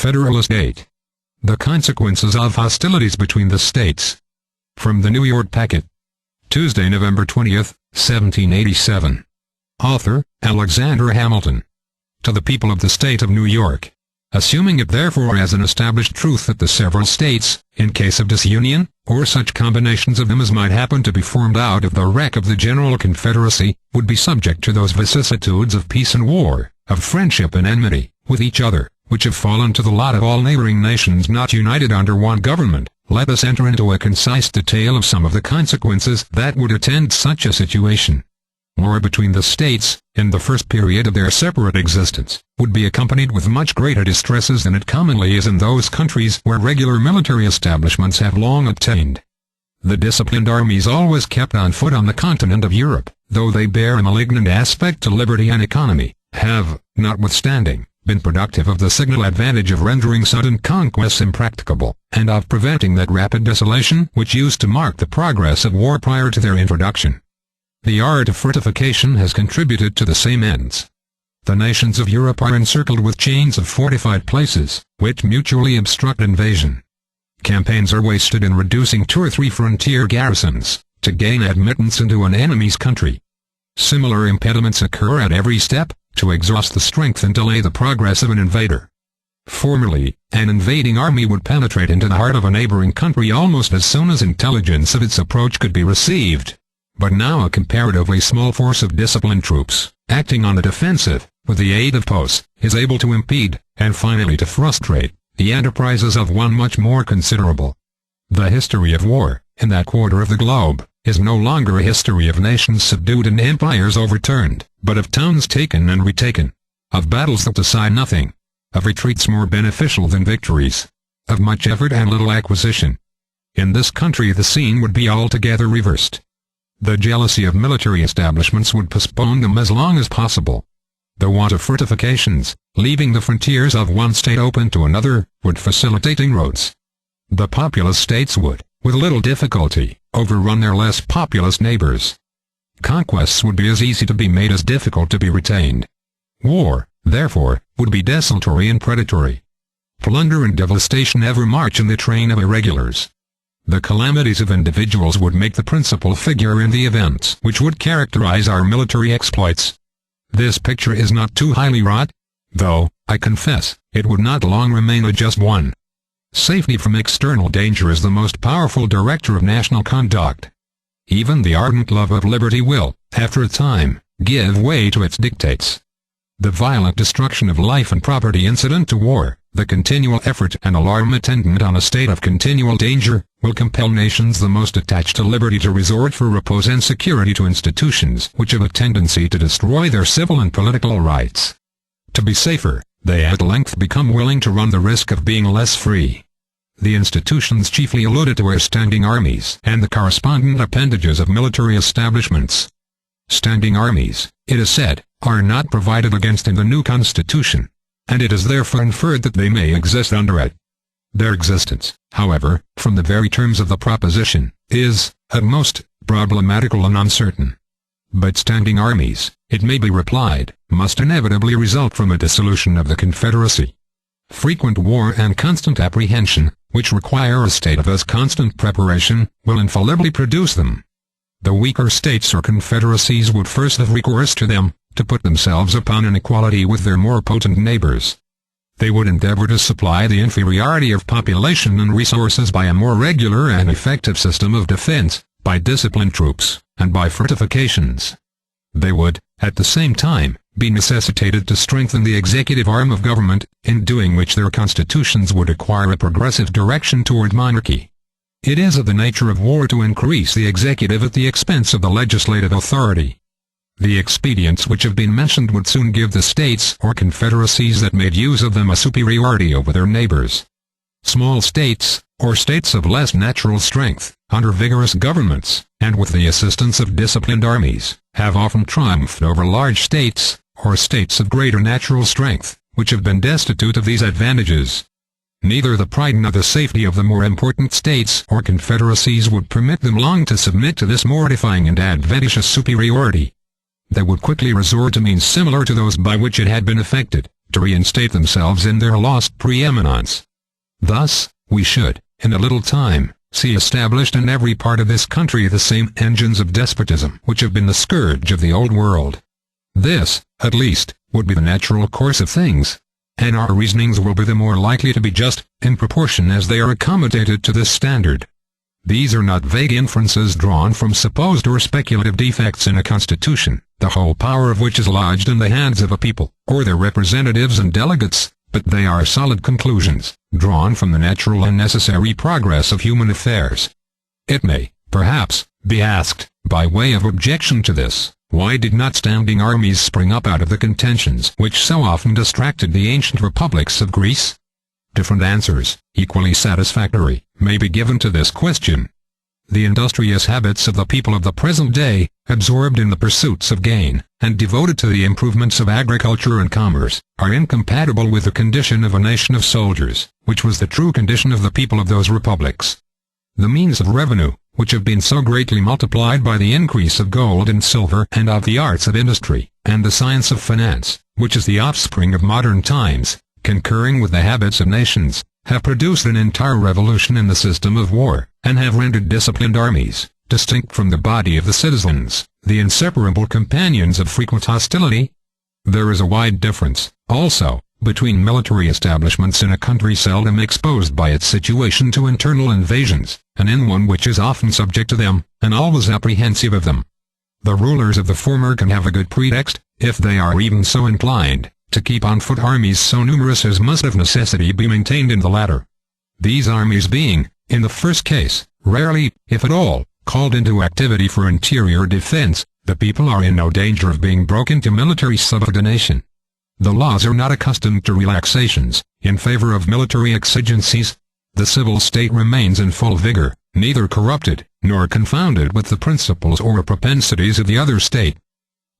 Federalist 8. The Consequences of Hostilities Between the States. From the New York Packet. Tuesday, November 20, 1787. Author, Alexander Hamilton. To the people of the state of New York. Assuming it therefore as an established truth that the several states, in case of disunion, or such combinations of them as might happen to be formed out of the wreck of the general Confederacy, would be subject to those vicissitudes of peace and war, of friendship and enmity, with each other, which have fallen to the lot of all neighboring nations not united under one government, let us enter into a concise detail of some of the consequences that would attend such a situation. War between the states, in the first period of their separate existence, would be accompanied with much greater distresses than it commonly is in those countries where regular military establishments have long obtained. The disciplined armies always kept on foot on the continent of Europe, though they bear a malignant aspect to liberty and economy, have, notwithstanding, been productive of the signal advantage of rendering sudden conquests impracticable, and of preventing that rapid desolation which used to mark the progress of war prior to their introduction. The art of fortification has contributed to the same ends. The nations of Europe are encircled with chains of fortified places, which mutually obstruct invasion. Campaigns are wasted in reducing 2 or 3 frontier garrisons, to gain admittance into an enemy's country. Similar impediments occur at every step, to exhaust the strength and delay the progress of an invader. Formerly, an invading army would penetrate into the heart of a neighboring country almost as soon as intelligence of its approach could be received. But now a comparatively small force of disciplined troops, acting on the defensive, with the aid of posts, is able to impede, and finally to frustrate, the enterprises of one much more considerable. The history of war, in that quarter of the globe, is no longer a history of nations subdued and empires overturned, but of towns taken and retaken, of battles that decide nothing, of retreats more beneficial than victories, of much effort and little acquisition. In this country the scene would be altogether reversed. The jealousy of military establishments would postpone them as long as possible. The want of fortifications, leaving the frontiers of one state open to another, would facilitate inroads. The populous states would, with little difficulty, overrun their less populous neighbors. Conquests would be as easy to be made as difficult to be retained. War, therefore, would be desultory and predatory. Plunder and devastation ever march in the train of irregulars. The calamities of individuals would make the principal figure in the events which would characterize our military exploits. This picture is not too highly wrought, though, I confess, it would not long remain a just one. Safety from external danger is the most powerful director of national conduct. Even the ardent love of liberty will, after a time, give way to its dictates. The violent destruction of life and property incident to war, the continual effort and alarm attendant on a state of continual danger, will compel nations the most attached to liberty to resort for repose and security to institutions which have a tendency to destroy their civil and political rights. To be safer, they at length become willing to run the risk of being less free. The institutions chiefly alluded to are standing armies and the correspondent appendages of military establishments. Standing armies, it is said, are not provided against in the new Constitution, and it is therefore inferred that they may exist under it. Their existence, however, from the very terms of the proposition, is, at most, problematical and uncertain. But standing armies, it may be replied, must inevitably result from a dissolution of the Confederacy. Frequent war and constant apprehension, which require a state of as constant preparation, will infallibly produce them. The weaker states or confederacies would first have recourse to them, to put themselves upon an equality with their more potent neighbors. They would endeavor to supply the inferiority of population and resources by a more regular and effective system of defense, by disciplined troops, and by fortifications. They would, at the same time, be necessitated to strengthen the executive arm of government, in doing which their constitutions would acquire a progressive direction toward monarchy. It is of the nature of war to increase the executive at the expense of the legislative authority. The expedients which have been mentioned would soon give the states or confederacies that made use of them a superiority over their neighbors. Small states, or states of less natural strength, under vigorous governments, and with the assistance of disciplined armies, have often triumphed over large states, or states of greater natural strength, which have been destitute of these advantages. Neither the pride nor the safety of the more important states or confederacies would permit them long to submit to this mortifying and adventitious superiority. They would quickly resort to means similar to those by which it had been effected, to reinstate themselves in their lost preeminence. Thus, we should, in a little time, see established in every part of this country the same engines of despotism which have been the scourge of the old world. This, at least, would be the natural course of things, and our reasonings will be the more likely to be just, in proportion as they are accommodated to this standard. These are not vague inferences drawn from supposed or speculative defects in a constitution, the whole power of which is lodged in the hands of a people, or their representatives and delegates, but they are solid conclusions, drawn from the natural and necessary progress of human affairs. It may, perhaps, be asked, by way of objection to this, why did not standing armies spring up out of the contentions which so often distracted the ancient republics of Greece? Different answers, equally satisfactory, may be given to this question. The industrious habits of the people of the present day, absorbed in the pursuits of gain, and devoted to the improvements of agriculture and commerce, are incompatible with the condition of a nation of soldiers, which was the true condition of the people of those republics. The means of revenue, which have been so greatly multiplied by the increase of gold and silver and of the arts of industry, and the science of finance, which is the offspring of modern times, concurring with the habits of nations, have produced an entire revolution in the system of war, and have rendered disciplined armies, distinct from the body of the citizens, the inseparable companions of frequent hostility. There is a wide difference, also, between military establishments in a country seldom exposed by its situation to internal invasions, and in one which is often subject to them, and always apprehensive of them. The rulers of the former can have a good pretext, if they are even so inclined, to keep on foot armies so numerous as must of necessity be maintained in the latter. These armies being, in the first case, rarely, if at all, called into activity for interior defense, the people are in no danger of being broken to military subordination. The laws are not accustomed to relaxations, in favor of military exigencies. The civil state remains in full vigor, neither corrupted, nor confounded with the principles or propensities of the other state.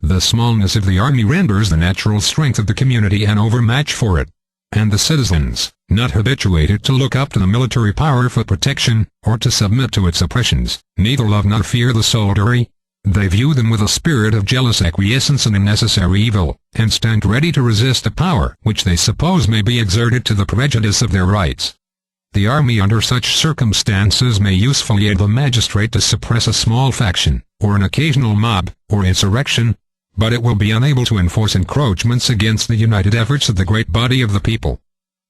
The smallness of the army renders the natural strength of the community an overmatch for it, and the citizens, not habituated to look up to the military power for protection, or to submit to its oppressions, neither love nor fear the soldiery. They view them with a spirit of jealous acquiescence in a necessary evil, and stand ready to resist a power which they suppose may be exerted to the prejudice of their rights. The army under such circumstances may usefully aid the magistrate to suppress a small faction, or an occasional mob, or insurrection, but it will be unable to enforce encroachments against the united efforts of the great body of the people.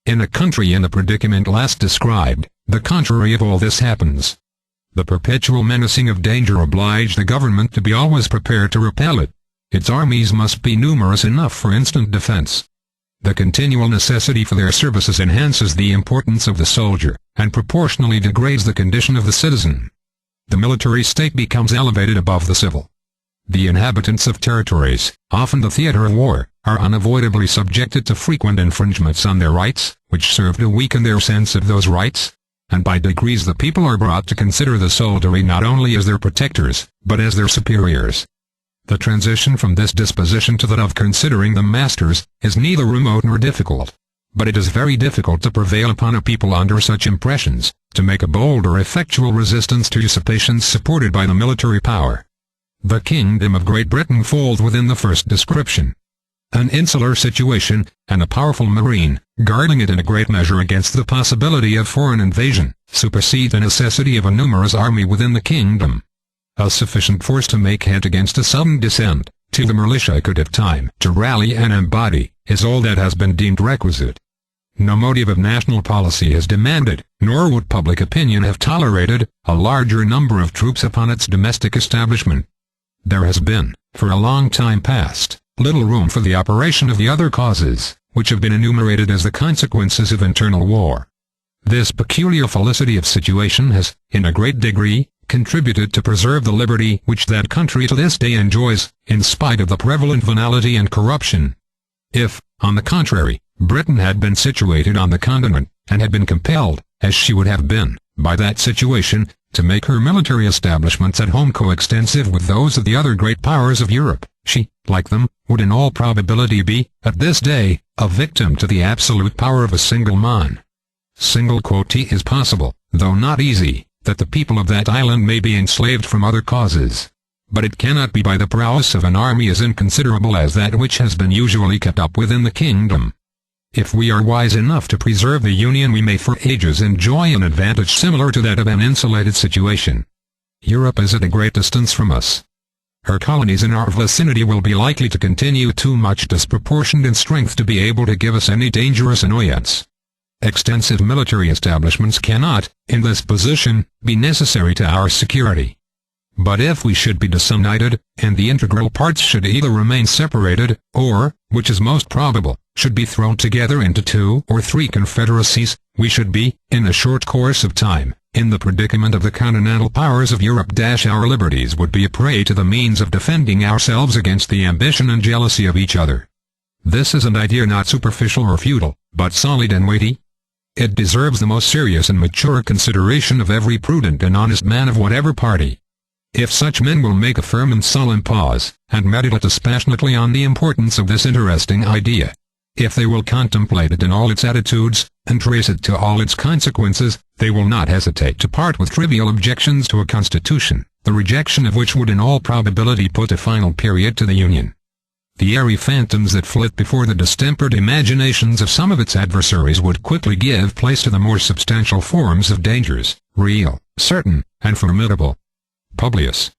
In a country in the predicament last described, the contrary of all this happens. The perpetual menacing of danger oblige the government to be always prepared to repel it. Its armies must be numerous enough for instant defense. The continual necessity for their services enhances the importance of the soldier, and proportionally degrades the condition of the citizen. The military state becomes elevated above the civil. The inhabitants of territories, often the theater of war, are unavoidably subjected to frequent infringements on their rights, which serve to weaken their sense of those rights, and by degrees the people are brought to consider the soldiery not only as their protectors, but as their superiors. The transition from this disposition to that of considering them masters, is neither remote nor difficult. But it is very difficult to prevail upon a people under such impressions, to make a bold or effectual resistance to usurpations supported by the military power. The kingdom of Great Britain falls within the first description. An insular situation, and a powerful marine, guarding it in a great measure against the possibility of foreign invasion, supersede the necessity of a numerous army within the kingdom. A sufficient force to make head against a sudden descent, till the militia could have time to rally and embody, is all that has been deemed requisite. No motive of national policy has demanded, nor would public opinion have tolerated, a larger number of troops upon its domestic establishment. There has been, for a long time past, little room for the operation of the other causes, which have been enumerated as the consequences of internal war. This peculiar felicity of situation has, in a great degree, contributed to preserve the liberty which that country to this day enjoys, in spite of the prevalent venality and corruption. If, on the contrary, Britain had been situated on the continent, and had been compelled, as she would have been, by that situation, to make her military establishments at home coextensive with those of the other great powers of Europe, she, like them, would in all probability be, at this day, a victim to the absolute power of a single man. Single quotity is possible, though not easy, that the people of that island may be enslaved from other causes. But it cannot be by the prowess of an army as inconsiderable as that which has been usually kept up within the kingdom. If we are wise enough to preserve the Union, we may for ages enjoy an advantage similar to that of an insulated situation. Europe is at a great distance from us. Her colonies in our vicinity will be likely to continue too much disproportioned in strength to be able to give us any dangerous annoyance. Extensive military establishments cannot, in this position, be necessary to our security. But if we should be disunited, and the integral parts should either remain separated, or, which is most probable, should be thrown together into 2 or 3 confederacies, we should be, in a short course of time, in the predicament of the continental powers of Europe. Our liberties would be a prey to the means of defending ourselves against the ambition and jealousy of each other. This is an idea not superficial or futile, but solid and weighty. It deserves the most serious and mature consideration of every prudent and honest man of whatever party. If such men will make a firm and solemn pause, and meditate dispassionately on the importance of this interesting idea, if they will contemplate it in all its attitudes, and trace it to all its consequences, they will not hesitate to part with trivial objections to a constitution, the rejection of which would in all probability put a final period to the Union. The airy phantoms that flit before the distempered imaginations of some of its adversaries would quickly give place to the more substantial forms of dangers, real, certain, and formidable. Publius,